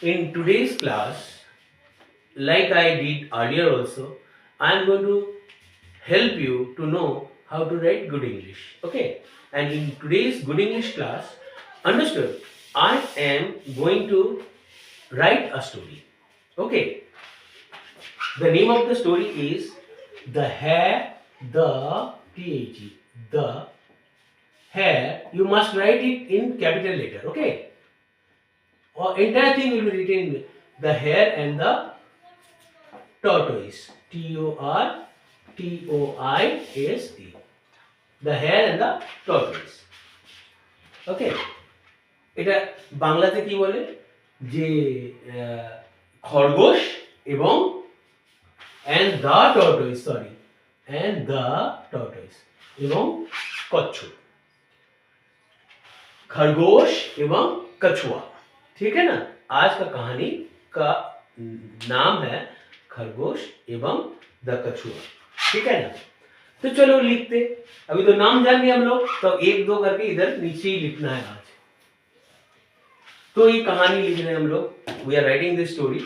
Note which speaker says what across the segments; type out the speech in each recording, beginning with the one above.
Speaker 1: In today's class, like I did earlier also, I am going to help you to know how to write good English. Okay? And in today's good English class, understood, I am going to write a story. Okay? The name of the story is The Hare, the THE, the hare. You must write it in capital letter. Okay? Or entire thing will be written in The Hare and the Tortoise. Tortoise. The hare and the tortoise. ওকে, এটা বাংলাতে কি বলে যে খরগোশ এবং and the tortoise এবং কচ্ছপ, खरगोश एवं कछुआ. ठीक है ना. आज का कहानी का नाम है खरगोश एवं द कछुआ. ठीक है ना. तो चलो लिखते. अभी तो नाम जान लिया हम लोग, तो एक दो करके इधर नीचे ही लिखना है आज. तो ये कहानी लिख रहे हैं हम लोग. We are writing this story.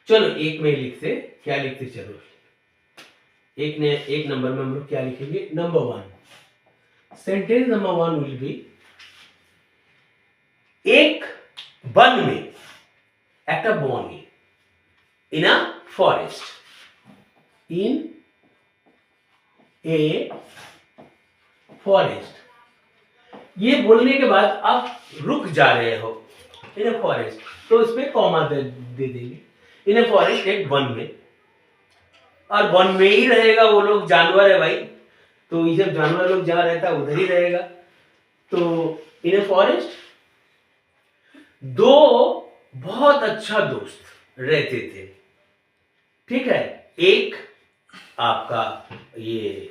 Speaker 1: चलो एक में लिखते. क्या लिखते? चलो एक नंबर में हम लोग क्या लिखेंगे? Number 1. Sentence number 1 will be एक वन में একটা বনে, इन a forest, in a forest. ये बोलने के बाद आप रुक जा रहे हो इन ए फॉरेस्ट, तो इसमें कॉमा दे देंगे. इन ए फॉरेस्ट, एक वन में. और वन में ही रहेगा वो लोग, जानवर है भाई, तो ये जब जानवर लोग जहाँ रहता है उधर ही रहेगा. तो इन ए फॉरेस्ट दो बहुत अच्छा दोस्त रहते थे. ठीक है. एक आपका ये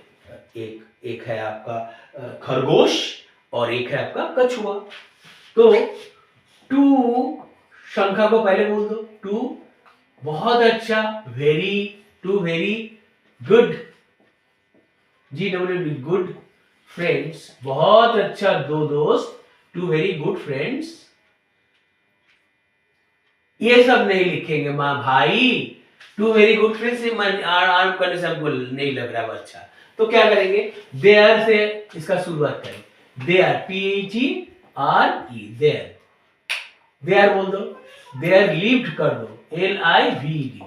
Speaker 1: एक है आपका खरगोश और एक है आपका कछुआ. तो टू संख्या को पहले बोल दो. टू बहुत अच्छा, very, two very good, GWD good friends, बहुत अच्छा दो दोस्त, टू वेरी गुड फ्रेंड्स. ये सब नहीं लिखेंगे माँ भाई. टू वेरी गुड फ्रेंड्स आर्म करने से हमको नहीं लग रहा है अच्छा. तो क्या करेंगे? देयर से इसका शुरुआत करें. There, THERE, there. देयर बोल दो. देयर लिव्ड कर दो, LIVED.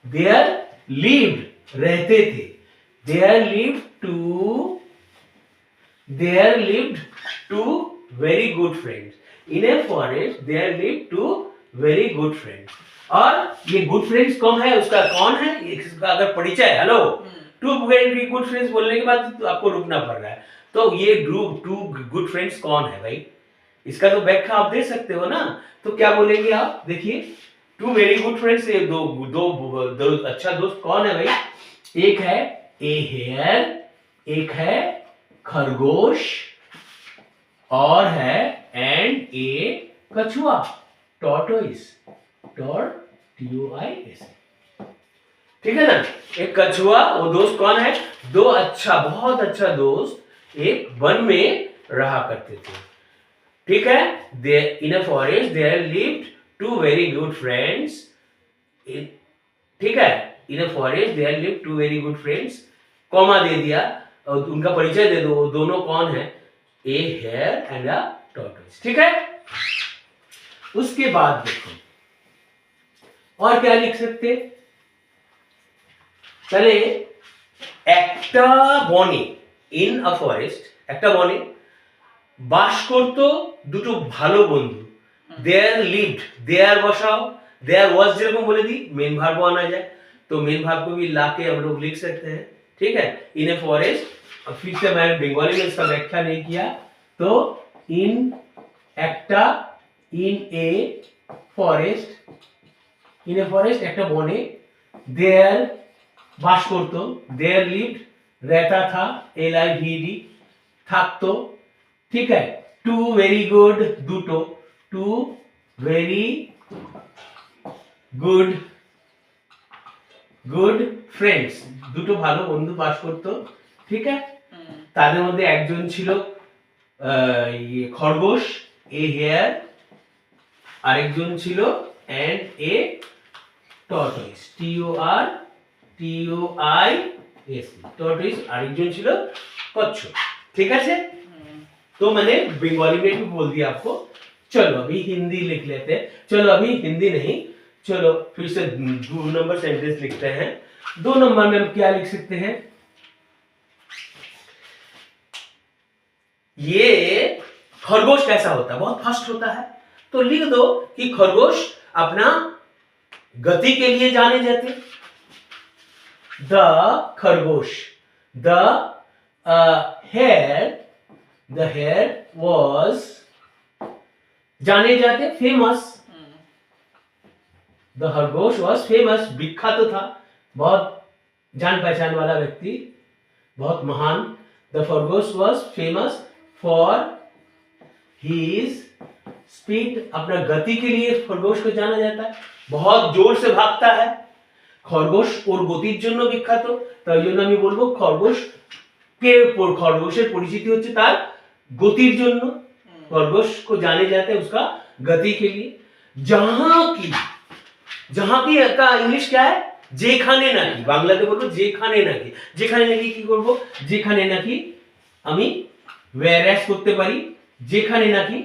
Speaker 1: देयर लिव्ड, रहते थे. There lived two very good friends. In a forest there lived two very good friends. और ये गुड फ्रेंड्स कौन है? उसका कौन है? इसका अगर परिचय, hello, two very good friends बोलने के बाद तो आपको रुकना पड़ रहा है. तो ये टू गुड फ्रेंड्स कौन है भाई? इसका तो व्याख्या आप दे सकते हो ना. तो क्या बोलेंगे आप? देखिए, टू वेरी गुड फ्रेंड्स, ये दो अच्छा दोस्त कौन है भाई? एक है ए हेयर, एक है खरगोश, और है एंड ए कछुआ, टॉर्टोइस, TOIS. ठीक है ना. एक कछुआ, वो दोस्त कौन है? दो अच्छा, बहुत अच्छा दोस्त एक वन में रहा करते थे. ठीक है. दे in a forest there lived two very good friends. ठीक है. In a forest there lived two very good friends, comma दे दिया और उनका परिचय दे दो. दोनों कौन है? A hare and a tortoise. ठीक है. उसके बाद देखो और क्या लिख सकते? তাহলে একটা বনে, ইন আ ফরেস্ট, একটা বনে বাস করত দুটো ভালো বন্ধু. দেয়ার লিভড, देयर बसाओ, देयर वाज যেরকম বলে दी, मेन भार्ब आना जाए. तो मेन भार्ब को भी लाके हम लोग लिख सकते हैं. ठीक है. इन ए फॉरेस्ट, अब फिर से मैं बंगाली में इसका व्याख्या नहीं किया. तो इन একটা, इन a forest, in a forest একটা বনে, देयर বাস করতো, देयर लिव्ड रहता था, LIVED থাকতো. ठीक है. टू वेरी गुड, দুটো, टू वेरी গুড ফ্রেন্ডস, দুটো ভালো বন্ধু বাস করতো. ঠিক है. তাদের মধ্যে একজন ছিল খরগোশ, এ হেয়ার, আরেকজন ছিল and a tortoise, TORTOIS, tortoise, আরেকজন ছিল কচ্ছপ। ঠিক আছে, तो मैंने बंगाली में भी बोल दिया आपको। चलो अभी हिंदी लिख लेते हैं। चलो अभी हिंदी नहीं, चलो फिर से 2 नंबर सेंटेंस लिखते हैं। 2 नंबर में हम क्या लिख सकते हैं? ये खरगोश कैसा होता है? बहुत फास्ट होता है। तो लिख दो कि खरगोश अपना गति के लिए जाने जाते। द खरगोश, द hare was जाने जाते, फेमस। द खरगोश was famous, विख्यात था, बहुत जान पहचान वाला व्यक्ति, बहुत महान। द खरगोश was famous for his speed, अपना गति के लिए खरगोश को जाना जाता है, बहुत जोर से भागता है। खरगोश ওর গতির জন্য বিখ্যাত, তাই জন্য আমি বলবো খরগোশের পরিচিতি হচ্ছে তার গতির জন্য। खरगोश को जाने जाते हैं उसका गति के लिए। जहां की का इंग्लिश क्या है? যেখানে নাকি, বাংলাতে বলবো যেখানে নাকি। যেখানে নাকি কি করব? যেখানে নাকি আমি whereas করতে পারি, যেখানে নাকি,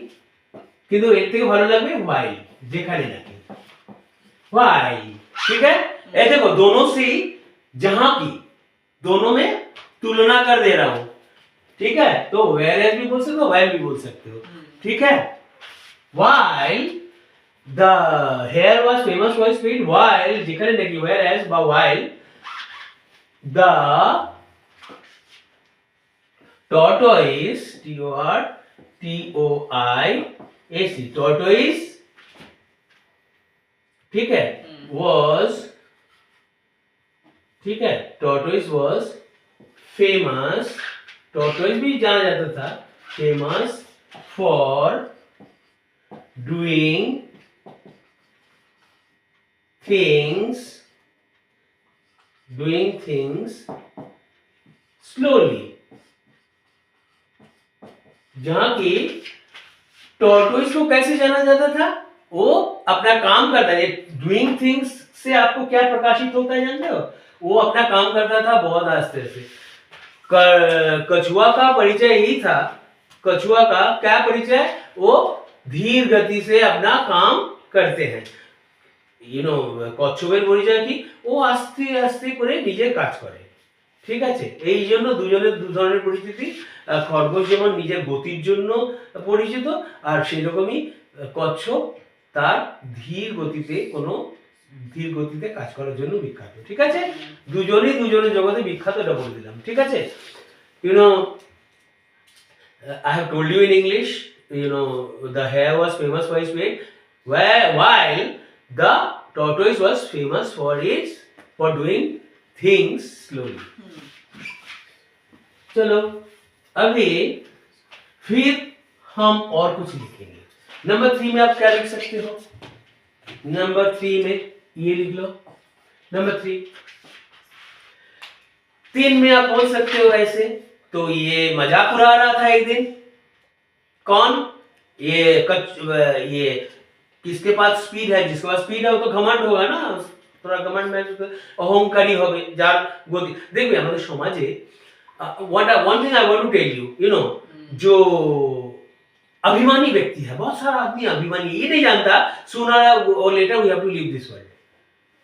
Speaker 1: কিন্তু এর থেকে ভালো লাগবে while, যেখানে নাকি while। ठीक है, ये देखो दोनों से जहां की, दोनों में तुलना कर दे रहा हूं। ठीक है, तो whereas भी बोल सकते हो, while भी बोल सकते हो। ठीक है, while the hare was famous for his speed, while যেখানে নাকি whereas বা while the tortoise, TORTOIS, tortoise, ठीक है, was, ठीक है, tortoise was famous, tortoise भी जाना जाता था, famous for doing things slowly। जहां की टॉर्टोइस को कैसे जाना जाता था? वो अपना काम करता है। डूइंग थिंग्स से आपको क्या प्रकाशित होता है जानते हो? वो अपना काम करता था बहुत आस्ते से। कछुआ का परिचय यही था। कछुआ का क्या परिचय? वो धीर गति से अपना काम करते हैं। কচ্ছপের পরিচয় কি? ও আস্তে আস্তে করে নিজের কাজ করে। ঠিক আছে, এই জন্য দুজনের দু ধরনের পরিচিতি। খরগোশ যেমন নিজের গতির জন্য পরিচিত, আর সেরকমই কচ্ছপ তার ধীর গতিতে কাজ করার জন্য বিখ্যাত। ঠিক আছে, দুজনের জগতে বিখ্যাত, এটা বলে দিলাম। ঠিক আছে, I have told you in English, the hare was famous for his speed, while the tortoise was famous for doing things slowly। चलो अभी फिर हम और कुछ लिखेंगे। नंबर 3 में आप क्या लिख सकते हो? नंबर 3 में ये लिख लो। नंबर 3 में आप बोल सकते हो ऐसे, तो ये मजाक उड़ा रहा था एक दिन। कौन? ये किसके पास स्पीड है? जिसके पास स्पीड है वो तो घमंड होगा ना, थोड़ा घमंड में অহংকারী হবে, যার গতি। দেখবে আমাদের সমাজে one thing I want to tell you, जो अभिमानी व्यक्ति है, बहुत सारा आदमी अभिमानी, ये नहीं जानता sooner or later we have to leave this world।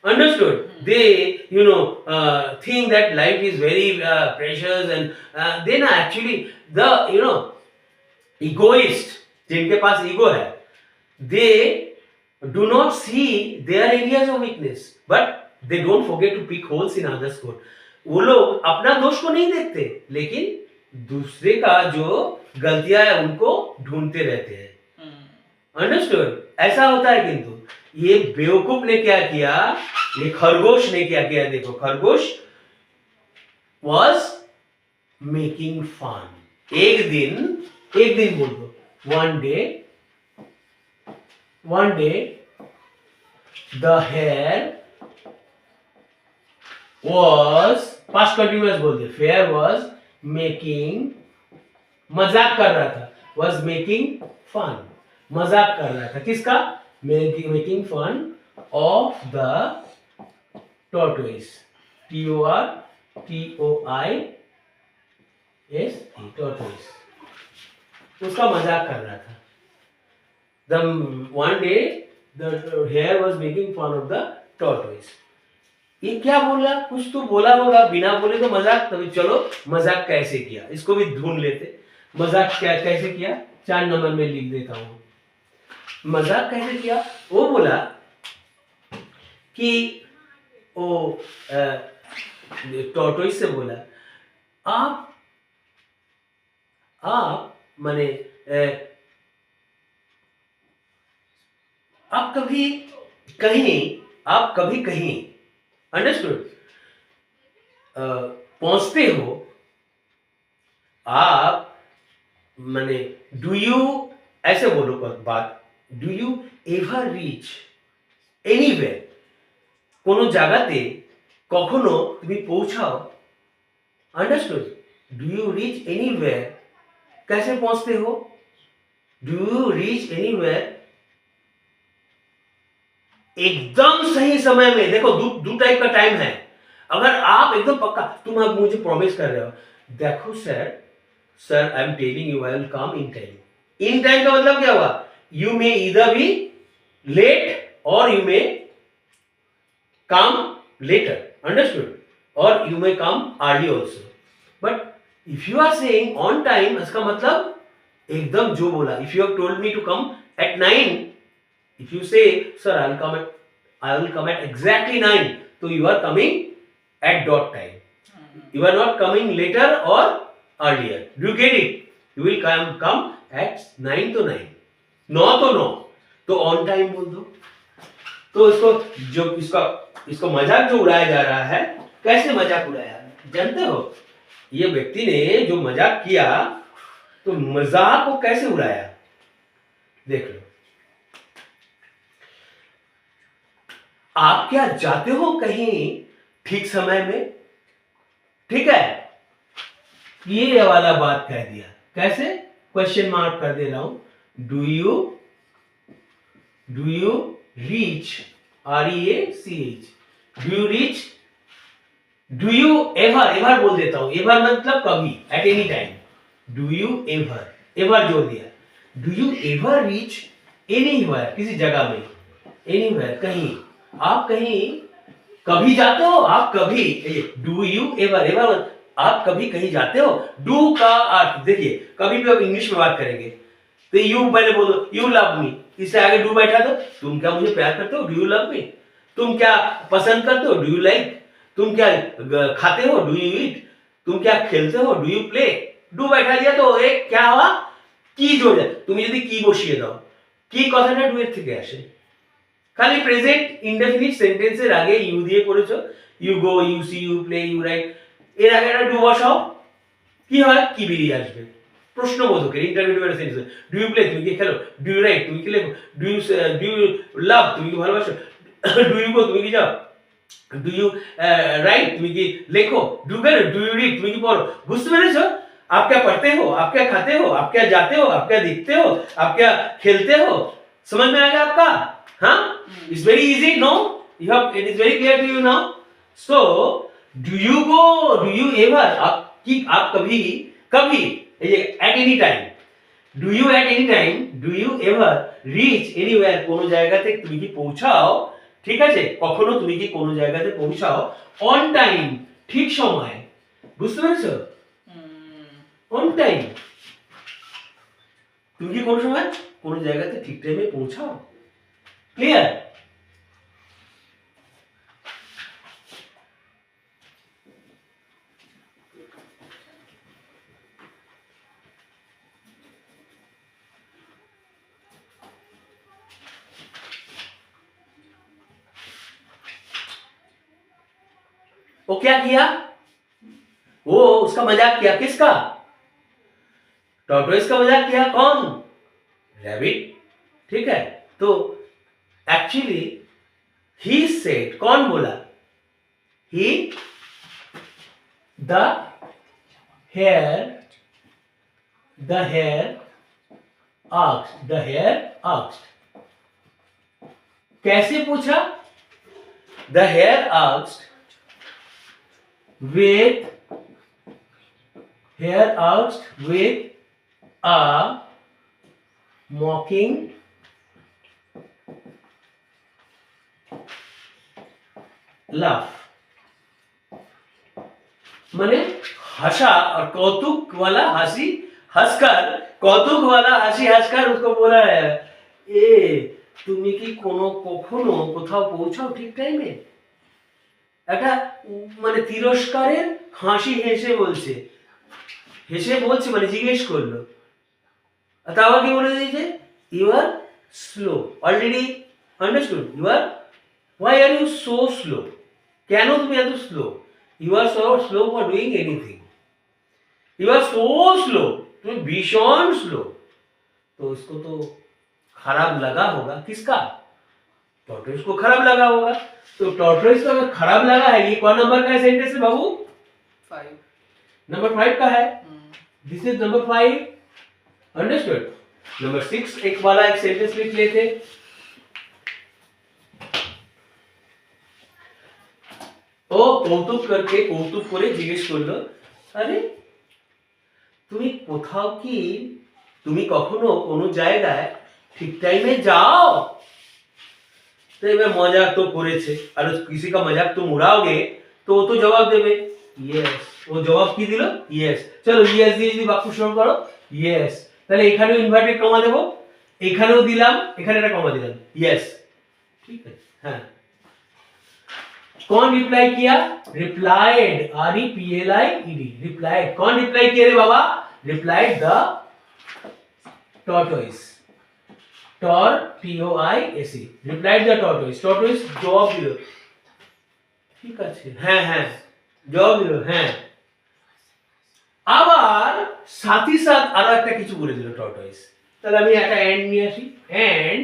Speaker 1: Understood? They think that life is very precious, and then actually the egoist, जिनके पास ईगो है, they do not see their areas of weakness, but they don't forget to pick holes in others' code। वो लोग अपना दोष को नहीं देखते, लेकिन दूसरे का जो गलतियां है उनको ढूंढते रहते हैं। अंडरस्टूड? ऐसा होता है। किंतु ये बेवकूफ ने क्या किया? ये खरगोश ने क्या किया? देखो, खरगोश was making fun। एक दिन बोल दो, one day the hare was, past continuous बोल दे, hare was making, मजाक कर रहा था, was making fun, मजाक कर रहा था। किसका? making fun of the tortoise. Tortoise, tortoise. उसका मजाक कर रहा था. The one day the hare was making fun of the tortoise. ये क्या बोला? कुछ तो बोला होगा, बिना बोले तो मजाक. तभी चलो मजाक कैसे किया इसको भी ढूंढ लेते. मजाक क्या कैसे किया 4 नंबर में लिख देता हूं. मजाक कैसे किया? वो बोला कि वो टॉर्टोइस से बोला, आप माने आप कभी कहीं अंडरस्टूड पहुंचते हो. आप माने डू यू ऐसे बोलो बात. Do you ever reach anywhere? কোনো জায়গাতে কখনো তুমি পৌঁছাও. Understood. Do you reach anywhere? कैसे पहुंचते हो? Do you reach anywhere? एकदम सही समय में. देखो दो टाइप का टाइम है. अगर आप एकदम पक्का तुम अब मुझे प्रॉमिस कर रहे हो, देखो sir I am telling you I will come in time. In time का मतलब क्या हुआ? You may either be late और you may come later, understood? Or you may come early also. But if you are saying on time, इसका मतलब एकदम जो बोला. If you have told me to come at 9, if you say sir I will come at exactly 9, so you are coming at dot time. You are not coming later or earlier. Do you get it? You will come at 9 to 9. 9 तो 9 तो on time बोल दो. तो इसको मजाक जो उड़ाया जा रहा है, कैसे मजाक उड़ाया जानते हो? ये व्यक्ति ने जो मजाक किया तो मजाक को कैसे उड़ाया देख लो. आप क्या जाते हो कहीं ठीक समय में? ठीक है, ये वाला बात कह दिया. कैसे? क्वेश्चन मार्क कर दे रहा हूं. Do you reach REACH? Do you reach? Do you ever बोल देता हूं. एवर मतलब कभी, at any time. Do you ever जोड़ दिया. Do you ever reach anywhere? किसी जगह में. एनीवेयर कहीं. आप कहीं कभी जाते हो? आप कभी. डू यू एवर आप कभी कहीं जाते हो. डू का अर्थ देखिए, कभी भी आप इंग्लिश में बात करेंगे तो यू पहले बोलो यू लव मी, इससे आगे डू बैठा दो. तुम क्या मुझे प्यार करते हो? Do you love me. तुम क्या पसंद करते हो? Do you like. तुम क्या खाते हो? Do you eat. तुम क्या खेलते हो? Do you play. डू बैठा दिया तो एक क्या हुआ? কি जोड़ যায়. তুমি যদি কি বসিয়ে দাও, কি কথাটা ডু এর থেকে আসে. খালি প্রেজেন্ট ইনডেফিনিট সেন্টেন্সের আগে ইউ দিয়ে করেছো. You go, you see, you play, you write. এর আগে একটা ডু বসাও, কি হয়? কি বেরিয়ে আসবে? প্রশ্নবোধকের ইন্টারভিউয়ের সেন্টেন্স. Do you play? তুমি কি খেলো? Do you write? তুমি কি লেখো? Do you love? তুমি কি ভালোবাসো? Do you go? তুমি কি যাও? Do you write? তুমি কি লেখো? Do you read? তুমি কি পড়ো? বুঝতে পেরেছো? आप क्या पढ़ते हो? आप क्या खाते हो? आप क्या जाते हो? आप क्या दिखते हो? आप क्या खेलते हो? समझ में आ गया आपका? हाँ, it's very easy. No, you have, it is very clear to you now. So do you go, do you ever? आप कभी at any time. Do you at any time, do you ever reach anywhere? কোনো জায়গাতে তুমি কি পৌঁছাও? ঠিক আছে, কখনো তুমি কি কোনো জায়গাতে পৌঁছাও অন টাইম, ঠিক সময়. বুঝতে পেরেছো? On time. তুমি কি কোনো সময় কোনো জায়গাতে ঠিক টাইমে পৌঁছাও? ক্লিয়ার? वो क्या किया? वो उसका मजाक किया. किसका? टॉर्टोइस का मजाक किया. कौन? रैबिट. ठीक है, तो एक्चुअली ही सेड, कौन बोला? He the hare asked. कैसे पूछा? The hare asked with a mocking laugh. माने हंसा और कौतुक वाला हंसी हंसकर, कौतुक वाला हंसी हंसकर उसको बोला है, ए তুমি কি কখনো কোথাও পৌঁছাও ঠিক টাইমে? একটা মানে তিরস্কারের হাসি হেসে বলছে মানে জিজ্ঞেস করলো, তাও কি বলে দিয়েছে, you are slow. Already understood, you are, why are you so slow? কেন তুমি এত slow? You are so slow for doing anything. You are so slow, তুমি भीषण स्लो। तो उसको तो खराब लगा होगा, किसका? टॉर्टोइस को खराब लगा होगा। तो टॉर्टोइस को अगर खराब लगा है, ये कौन नंबर का है सेंटेंस है बाबू?
Speaker 2: 5,
Speaker 1: नंबर 5 का है। This is number 5, understood. Number 6 एक वाला एक सेंटेंस लिख लेते। ও কৌতুক করে জিজ্ঞেস করলো, আরে তুমি কোথাও কি, তুমি কখনো কোনো জায়গায় ঠিক টাইমে যাও? तो मैं मजाक तो করেছে, আর किसी का मजाक तुम उड़ाओगे तो वो तो जवाब देবে यस। वो जवाब কি দিল? यस। চলো यस দিয়ে যদি বাক্য শুরু করো, यस। তাহলে এখানেও ইনভার্টেড কমা দেব, এখানেও দিলাম, এখানে একটা কমা দিলাম, यस। ঠিক আছে, হ্যাঁ। कौन रिप्लाई किया? Replied, REPLIED, replied. कौन रिप्लाई किया रे बाबा? Replied the tortoise, TORTOISE, replied the tortoise. Tortoise जवाब দিল, ঠিক আছে, হ্যাঁ হ্যাঁ জবাব দিল, হ্যাঁ। আবার সাথী সাথ আরো একটা কিছু বলে দিল টর্টয়েস। তাহলে আমি একটা एंड নিয়ে আসি, एंड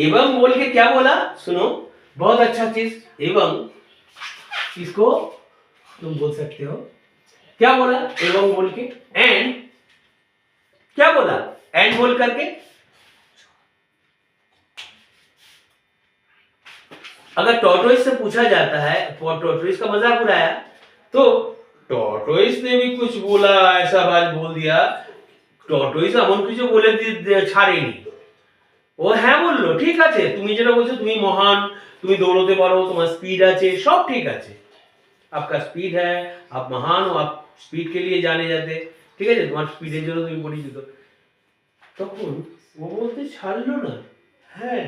Speaker 1: एवं बोल के क्या बोला? सुनो, बहुत अच्छा चीज, एवं इसको तुम बोल सकते हो, क्या बोला एवं बोल के? एंड क्या बोला एंड बोल करके? अगर टॉर्टोइस से पूछा जाता है, टॉर्टोइस का मजाक उड़ाया, तो टॉर्टोइस ने भी कुछ बोला, ऐसा बात बोल दिया, टॉर्टोइस এমন কিছু বলে ছাড়েনি, ও হ্যাঁ বললো, ঠিক আছে তুমি যেটা বলছো, তুমি মহান, তুমি দৌড়তে পারো, তোমার স্পিড আছে, सब ठीक আছে, आपका स्पीड है, आप महान हो, आप स्पीड के लिए जाने जाते, ঠিক আছে, তোমার স্পিডের জন্য তুমি পরিচিত। তখন ও বলতে ছাড়লো না, হ্যাঁ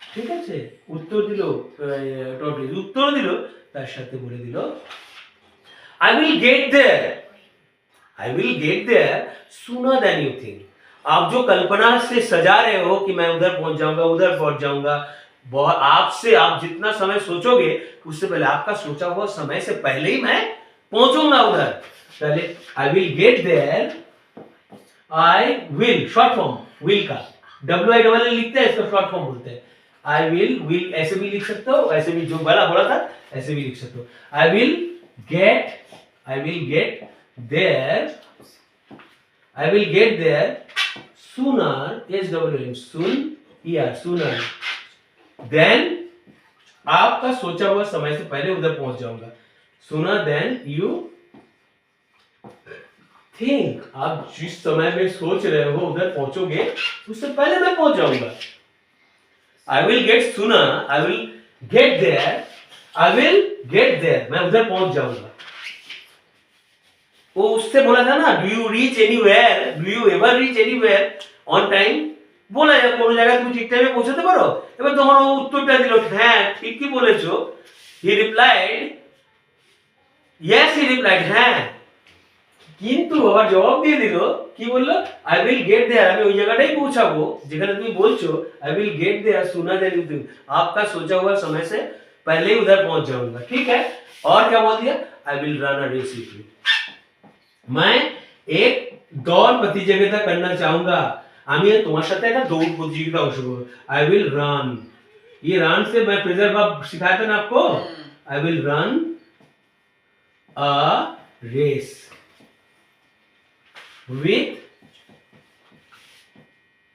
Speaker 1: ঠিক আছে, উত্তর দিল, টর্টয়েস উত্তর দিল, তার সাথে বলে দিল I will get there sooner than you think। आप जो कल्पना से सजा रहे हो कि मैं उधर पहुंच जाऊंगा, आपसे आप जितना समय सोचोगे उससे पहले, आपका सोचा हुआ समय से पहले ही मैं पहुंचूंगा उधर। पहले I will get there, I will short form will का WILL लिखते हैं, इसका शॉर्ट फॉर्म बोलते हैं। I will ऐसे भी लिख सकते हो, ऐसे भी जो बोला था ऐसे भी लिख सकते हो। I will get there sooner, sooner then, आपका सोचा हुआ समय से पहले उधर पहुंच जाऊंगा, sooner than you think, आप जिस समय में सोच रहे हो उधर पहुंचोगे, उससे पहले मैं पहुंच जाऊंगा। I will get sooner, I will get there, मैं उधर पहुंच जाऊंगा। वो उससे बोला था ना, do you ever reach anywhere on time? बोला যায় কোন জায়গায় তুমি ঠিক টাইমে পৌঁছাতে পারো? এবার তখন ও উত্তরটা দিল, হ্যাঁ ঠিকই বলেছো। হি রিপ্লাইড, হ্যাঁ, কিন্তু আবার জবাব দিয়ে দিল, কি বললো? আই উইল गेट देयर, আমি ওই জায়গাটাই পৌঁছাবো যেখানে তুমি বলছো I will get there sooner than you think, आपका सोचा हुआ समय से पहले ही उधर पहुंच जाऊंगा, ठीक है। और क्या बोल दिया? I will run a race with you, मैं एक दौड़ प्रतियोगिता करना चाहूंगा, আমি তোমার সাথে একটা দৌড় প্রতিযোগিতা অংশগ্রহণ। आई विल रन, ये रन से मैं प्रेजेंट वर्ब सिखाया था ना आपको, I will run a race with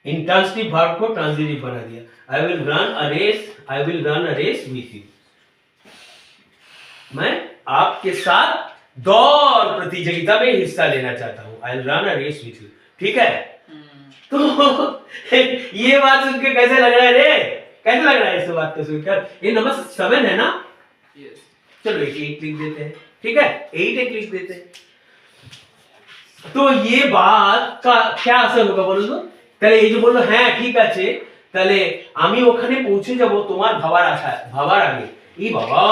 Speaker 1: intransitive verb को ट्रांजिटिव बना दिया। I will run a race with you, मैं आपके साथ दौड़ प्रतियोगिता में हिस्सा लेना चाहता हूं। I will run a race with you, ठीक है। तो ये बात सुन के कैसे लग रहा है रे, कैसे लग रहा है इस बात को सुनकर? ये नंबर 7 है ना?
Speaker 2: यस।
Speaker 1: चलो 8 लिख देते हैं, ठीक है, 8 लिख देते हैं। तो ये बात का क्या असर होगा बोलो तो? তাহলে এই যে বললো হ্যাঁ ঠিক আছে, তাহলে আমি ওখানে পৌঁছে যাব তোমার ভাবার আগে। এই বাবা,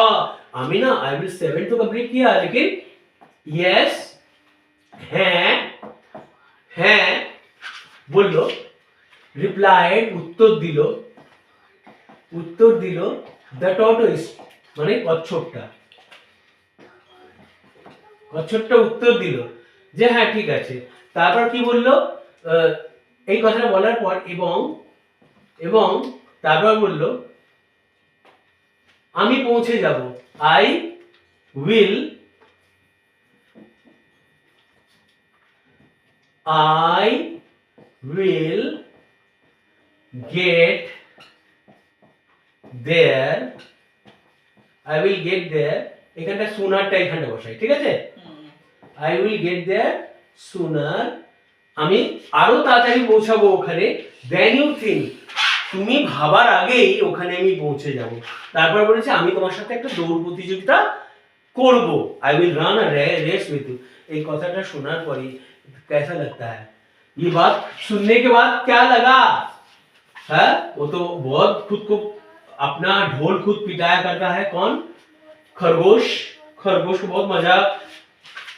Speaker 1: আমি না आई विल 7 तो कंप्लीट किया, लेकिन यस হ্যাঁ হ্যাঁ বললো, রিপ্লাইড উত্তর দিল দ্য টর্টয়েস মানে কচ্ছপটা উত্তর দিল যে হ্যাঁ ঠিক আছে। তারপর কি বললো, এই কথাটা বলার পর এবং তারপর বললো আমি পৌঁছে যাব, আই উইল গেট দেয়ার, এখানটা সুনারটা এখানটা বসাই, ঠিক আছে। I will get there sooner, আমি আরো তাড়াতাড়ি পৌঁছাবো ওখানে than you think, তুমি ভাবার আগেই ওখানে আমি পৌঁছে যাব। তারপর বলেছে আমি তোমার সাথে একটা দৌড় প্রতিযোগিতা করব, I will run a race with you। এই কথাটা শোনার পরে कैसा लगता है? ये बात सुनने के बाद क्या लगा? है वो तो बहुत खुद को अपना ढोल खुद पिटाया करता है। कौन? खरगोश को बहुत मजा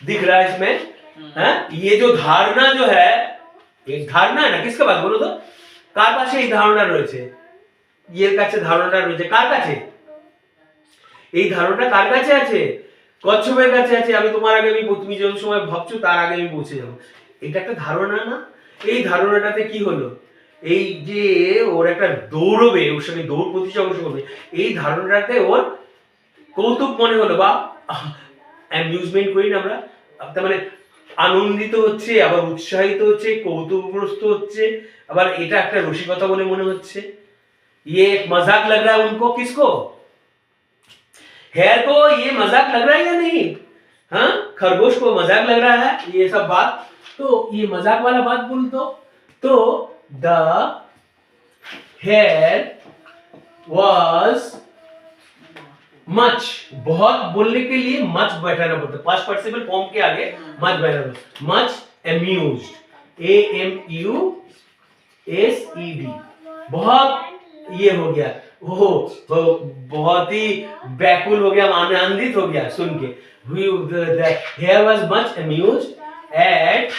Speaker 1: दिख रहा है इसमें, है? ये जो धारणा जो है, एक धारणा है ना, किसके पास बोलो तो? কার কাছে এই ধারণা রয়েছে? এর কাছে ধারণাটা রয়েছে কার কাছে? এই ধারণাটা কার কাছে আছে? কচ্ছপের কাছে আছে। আমি তোমার আগে তুমি যে সময় ভাবছো তার আগে আমি পৌঁছে যাব, এটা একটা ধারণা না? এই ধারণাটাতে কি হলো, এই যে ওর একটা দৌড়বে, ওর সঙ্গে দৌড় প্রতিযোগিতা করবে, এই ধারণাটাতে ওর কৌতুক মনে হলো বা অ্যামিউজমেন্ট করি না আমরা, তার মানে আনন্দিত হচ্ছে, আবার উৎসাহিত হচ্ছে, কৌতুকগ্রস্ত হচ্ছে, আবার এটা একটা রসিকতা বলে মনে হচ্ছে। ये मजाक लग रहा है उनको, किसको? हेयर को ये मजाक लग रहा है या नहीं? हाँ, खरगोश को मजाक लग रहा है ये सब बात। तो ये मजाक वाला बात बोल तो द हेयर वाज मच, बहुत बोलने के लिए मच बैठाना पड़ता है, पास्ट पार्टिसिपल फॉर्म के आगे मच बैठाना, मच अम्यूज्ड, AMUSED, बहुत ये हो गया, वो बहुत ही व्याकुल हो गया, आनंदित हो गया सुन के। The hair was much amused at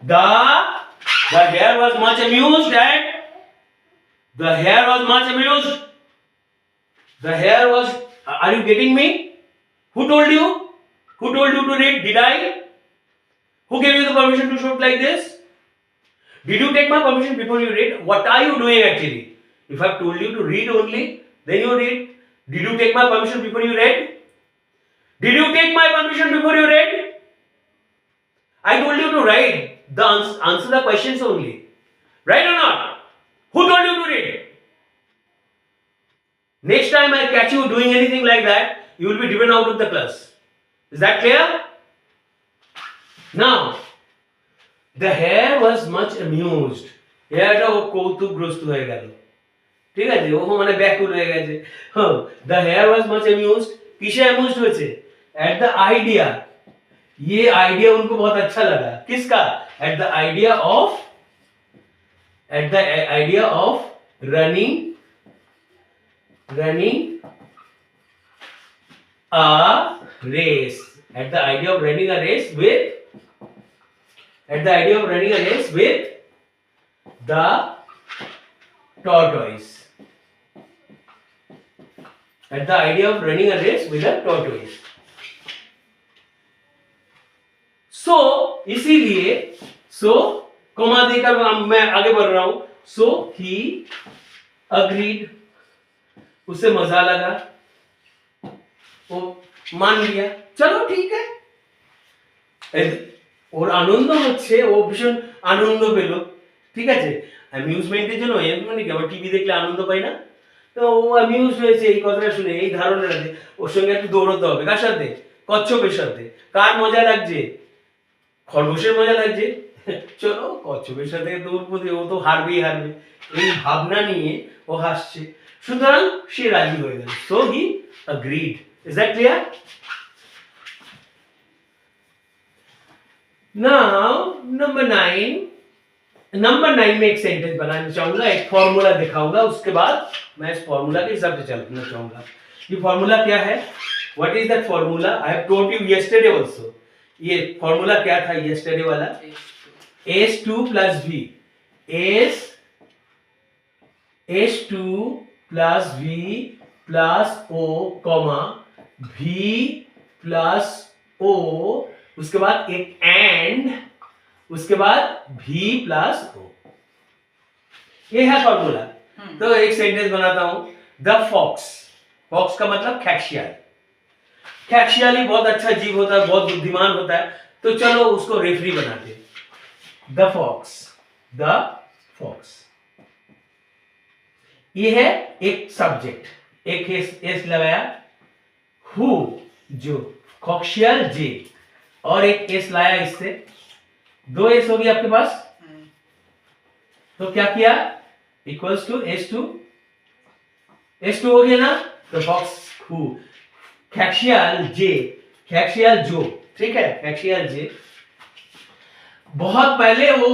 Speaker 1: the hair was much amused at the hair was much amused. The hair was, are you getting me? Who told you? Who told you to read? Did I? Who gave you the permission to shoot like this? Did you take my permission before you read? What are you doing actually? If I have told you to read only, then you read. Did you take my permission before you read? Did you take my permission before you read? I told you to write, answer the questions only. Right or not? Who told you to read? Next time I catch you doing anything like that, you will be driven out of the class. Is that clear? Now, the hare was much amused. Hairটা ও কৌতুকগ্রস্ত হয়ে গেল, ঠিক আছে, ও মানে ব্যাকুল হয়ে গেছে। হ্যাঁ, the hare was much amused, किसे amused হয়েছে? At the idea, ये आइडिया उनको बहुत अच्छा लगा, किसका? At the idea of running a race, at the idea of running a race with the tortoise. At the idea of running a race with a tortoise. So इसीलिए comma देकर मैं आगे बढ़ रहा हूं। So he agreed, उसे मजा लगा, वो मान लिया, चलो ठीक है। ওর আনন্দ হচ্ছে, ও ভীষণ আনন্দ পেল, ঠিক আছে। অ্যামিউজমেন্টের জন্য মানে কি আমরা টিভি দেখলে আনন্দ পাই না, তো ও অ্যামিউজ হয়েছে এই কথাটা শুনে, এই ধারণাটাতে ওর সঙ্গে একটু দৌড়তে হবে। কার সাথে? কচ্ছপের সাথে। কার মজা লাগছে? খরগোশের মজা লাগছে। চলো কচ্ছপের সাথে দৌড়, ও তো হারবেই হারবে, এই ভাবনা নিয়ে ও হাসছে। সুতরাং সে রাজি হয়ে গেল। So he agreed. Is that clear? Now number 9 में एक सेंटेंस बनाना चाहूंगा, एक फॉर्मूला दिखाऊंगा, उसके बाद मैं इस फॉर्मूला के हिसाब से चलना चाहूंगा। ये फॉर्मूला क्या है? What is that formula? I have told you yesterday also. ये फॉर्मूला क्या था यस्टरडे वाला? S2 plus V। S2 plus V plus O comma V plus O, उसके बाद एक एंड, उसके बाद V प्लस O। ये है फॉर्मूला। तो एक सेंटेंस बनाता हूं। द फॉक्स, फॉक्स का मतलब खैक्शियाल। खैक्शियाल ही बहुत अच्छा जीव होता है, बहुत बुद्धिमान होता है, तो चलो उसको रेफरी बनाते हैं। द फॉक्स, द फॉक्स, ये है एक सब्जेक्ट, एक एस लगाया, हु जो खैक्शियाल जे, और एक एस लाया इससे, दो एस होगी आपके पास, तो क्या किया? इक्वल्स टू S2 हो गया ना, तो फॉक्स हु, खैक्शियाल जे, खैक्शियाल जो, ठीक है, खैक्शियाल जे बहुत पहले वो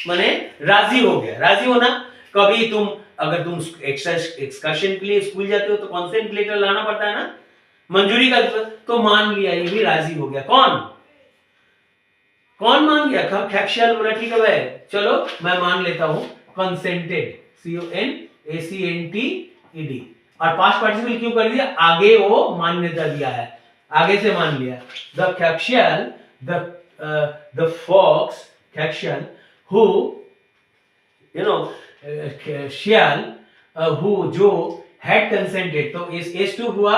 Speaker 1: माने राजी हो गया। राजी होना, कभी तुम अगर तुम एक्सकर्शन के लिए स्कूल जाते हो तो कॉन्सेंट लेटर लाना पड़ता है ना, मंजूरी का, तो मान लिया, ये भी राजी हो गया। कौन मान गया? खैक्शियाल बोला ठीक है भाई, चलो मैं मान लेता हूं, कंसेंटेड, CONACENTED। और पास्ट पार्टिसिपल क्यों कर दिया? आगे वो मान्यता दिया है, आगे से मान लिया। द खैक्शियाल, द फॉक्स, खैक्शियाल, हु यू नो, शियाल, हु जो, हैड कंसेंटेड, तो इस S2 हुआ,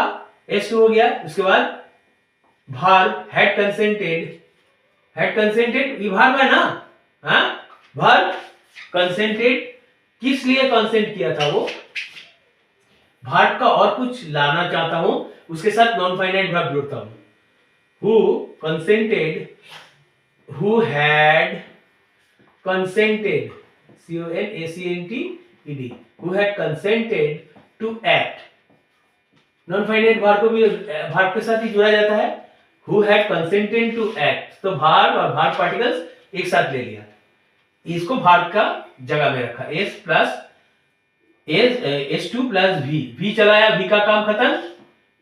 Speaker 1: S2 हो गया, उसके बाद verb had consented, had consented ये वर्ब है ना, हाँ, वर्ब कंसेंटेड, किस लिए कंसेंट किया था वो? वर्ब का और कुछ लाना चाहता हूं, उसके साथ नॉन फाइनाइट वर्ब जोड़ता हूं। Who consented, who had consented, CONACENTED, who had consented to act. Non finite verb को भी वर्ब के साथ ही जोड़ा जाता है। Who had consented to act, तो verb और verb particles एक साथ ले लिया, इसको verb का जगह में रखा, S2 plus V चलाया, V का काम खत्म,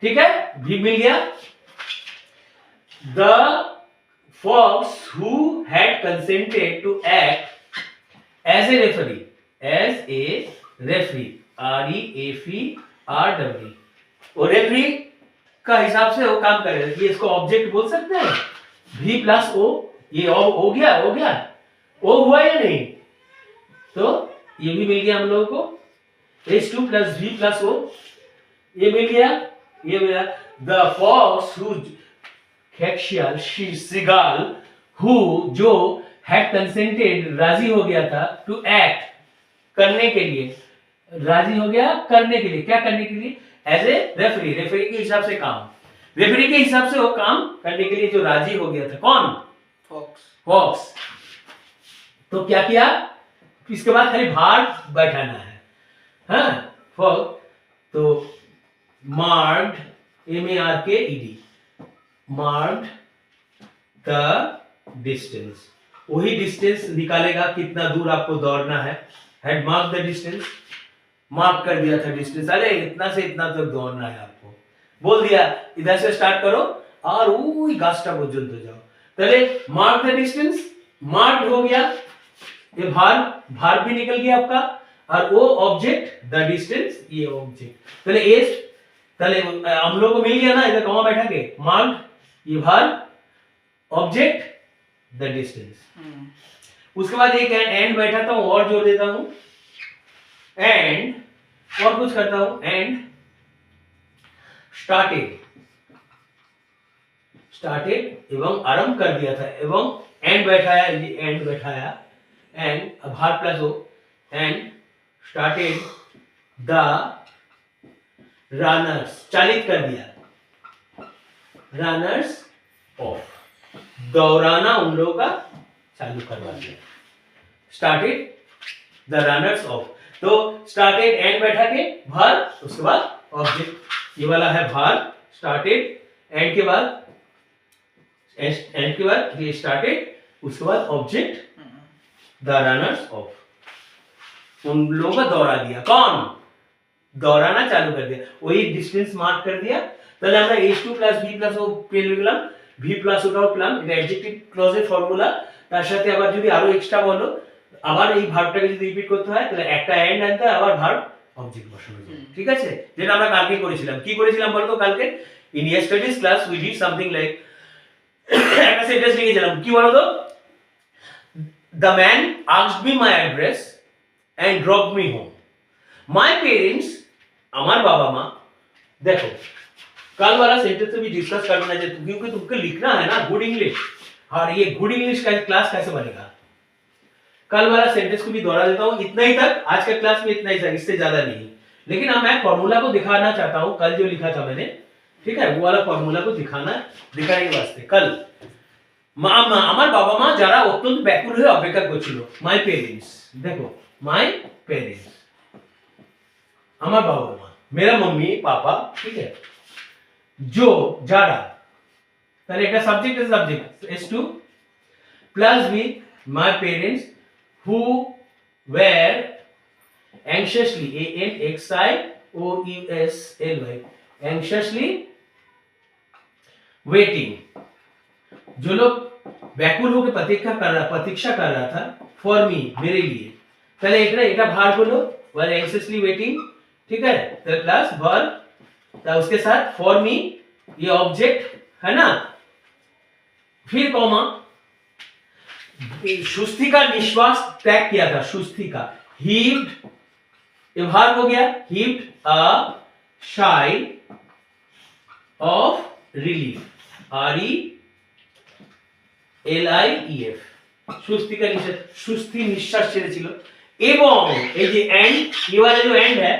Speaker 1: ठीक है, V मिल गया। The fox who had consented to act as a referee, REFERY, वो रेफरी का हिसाब से वो काम करेगा। ये इसको ऑब्जेक्ट बोल सकते हैं, V प्लस O, ये हो गया, O हुआ या नहीं? तो ये भी मिल गया हम लोगों को, S2 plus V plus O, ये मिल गया, ये मिला। द फॉक्स हु, खैक्शियाल, श्रीगाल, हु जो, हैड कंसेंटेड राजी हो गया था, टू एक्ट करने के लिए, राजी हो गया करने के लिए, क्या करने के लिए? एज ए रेफरी, रेफरी के हिसाब से काम, रेफरी के हिसाब से वो काम करने के लिए जो राजी हो गया था, कौन? फॉक्स। तो क्या किया? इसके बाद खाली भार्ब बैठाना है, हाँ, फॉक्स, तो marked, MARKED, marked the distance, वही डिस्टेंस निकालेगा कितना दूर आपको दौड़ना है। Had mark the distance, mark कर दिया था डिस्टेंस, अरे इतना से इतना तक दौड़ना है आपको, बोल दिया इधर से स्टार्ट करो और वही गास्टा पर्यंत जाओ, पहले मार्क द डिस्टेंस, मार्क हो गया, ये भार भी निकल गया आपका, और वो ऑब्जेक्ट द डिस्टेंस, ये ऑब्जेक्ट, पहले हम लोग को मिल गया ना, इधर कॉमा बैठा के, मार्क, ये भार, ऑब्जेक्ट द डिस्टेंस। उसके बाद एक एंड बैठाता हूं और जोड़ देता हूं, एंड और कुछ करता हूं, एंड स्टार्टेड एवं आरंभ कर दिया था, एवं एंड बैठाया, and var plus o and started the runners, चालित कर दिया, runners off, दौड़ाना उन लोगों का चालू करवा दिया, started the runners off। तो started and बैठा के var, उसके बाद object, ये वाला है var, started and के बाद ये started, उसके बाद ऑब्जेक्ट द रनर्स ऑफ, उन लोगों का दौड़ा दिया, कौन दौड़ाना चालू कर दिया, वही डिस्टेंस मार्क कर दिया। তাহলে আমরা h2 + v + o পেয়ে লিখলাম, v + ওটাও পেলাম, এটা অ্যাডজেক্টিভ ক্লজের ফর্মুলা। তার সাথে আবার যদি আরো এক্সট্রা বলো, আবার এই ভার্বটাকে যদি রিপিট করতে হয় তাহলে একটা এন্ড আনতে হয়, আবার ভার্ব অবজেক্ট বসানো যায়, ঠিক আছে? যেটা আমরা কালকে করেছিলাম, কি করেছিলাম বলতো কালকে? In ইয়েস্টারডেজ class we did something like, একটা সেন্টেন্স লিখেছিলাম, কি বলতো? The man asked me my address and dropped me home. My parents, আমার বাবা মা, देखो कल वाला सेंटेंस तो भी डिस्कस करना है क्योंकि तुमको लिखना है ना गुड इंग्लिश, और ये गुड इंग्लिश का क्लास कैसे बनेगा? कल वाला सेंटेंस को भी दोहरा देता हूँ, इतना ही तक आज का क्लास में, इतना ही तक, इससे ज्यादा नहीं। लेकिन अब मैं फॉर्मूला को दिखाना चाहता हूँ, कल जो लिखा था मैंने, ठीक है, वो वाला फॉर्मूला को दिखाने के वास्ते। कल আমার বাবা মা যারা অত্যন্ত ব্যাকুল হয়ে অপেক্ষা করছিল, মাই পেরেন্টস, দেখো মাই पेरेंट्स, আমার বাবা মা, मेरा मम्मी पापा, ठीक है, जो যারা, তাহলে এটা সাবজেক্ট এর subject s2 plus with my parents who were anxiously, anxiously anxiously waiting, जो लोग व्याकुल होकर प्रतीक्षा कर रहा था, फॉर मी, मेरे लिए। पहले एक भार बोलो, वर एंक्सियसली वेटिंग, ठीक है, तो प्लस वर्ब, तो उसके साथ फॉर मी, ये ऑब्जेक्ट है ना, फिर कॉमा, सुस्ती का निश्वास त्याग किया था, सुस्ती का, हीव्ड, ये भार हो गया, हीव्ड अ शाई ऑफ रिलीफ, RELIEF, সুস্থি নিঃশ্বাস ছেড়েছিল। এবং এই যে এন্ড, এবারে যে এন্ড है,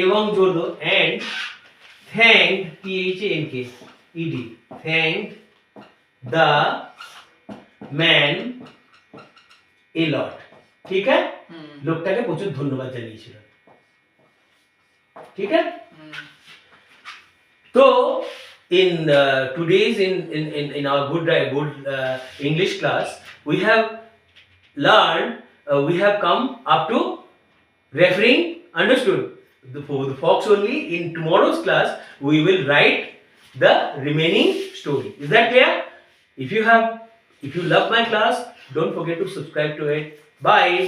Speaker 1: এবং जोड़ दो and thanked, THANKED, thanked the man a lot, ঠিক है, লোকটাকে প্রচুর ধন্যবাদ জানিয়েছিল, ঠিক है। तो in today's in our good English class we have learned, we have come up to referring understood for the fox only. In tomorrow's class we will write the remaining story. Is that clear? If you love my class, don't forget to subscribe to it. Bye.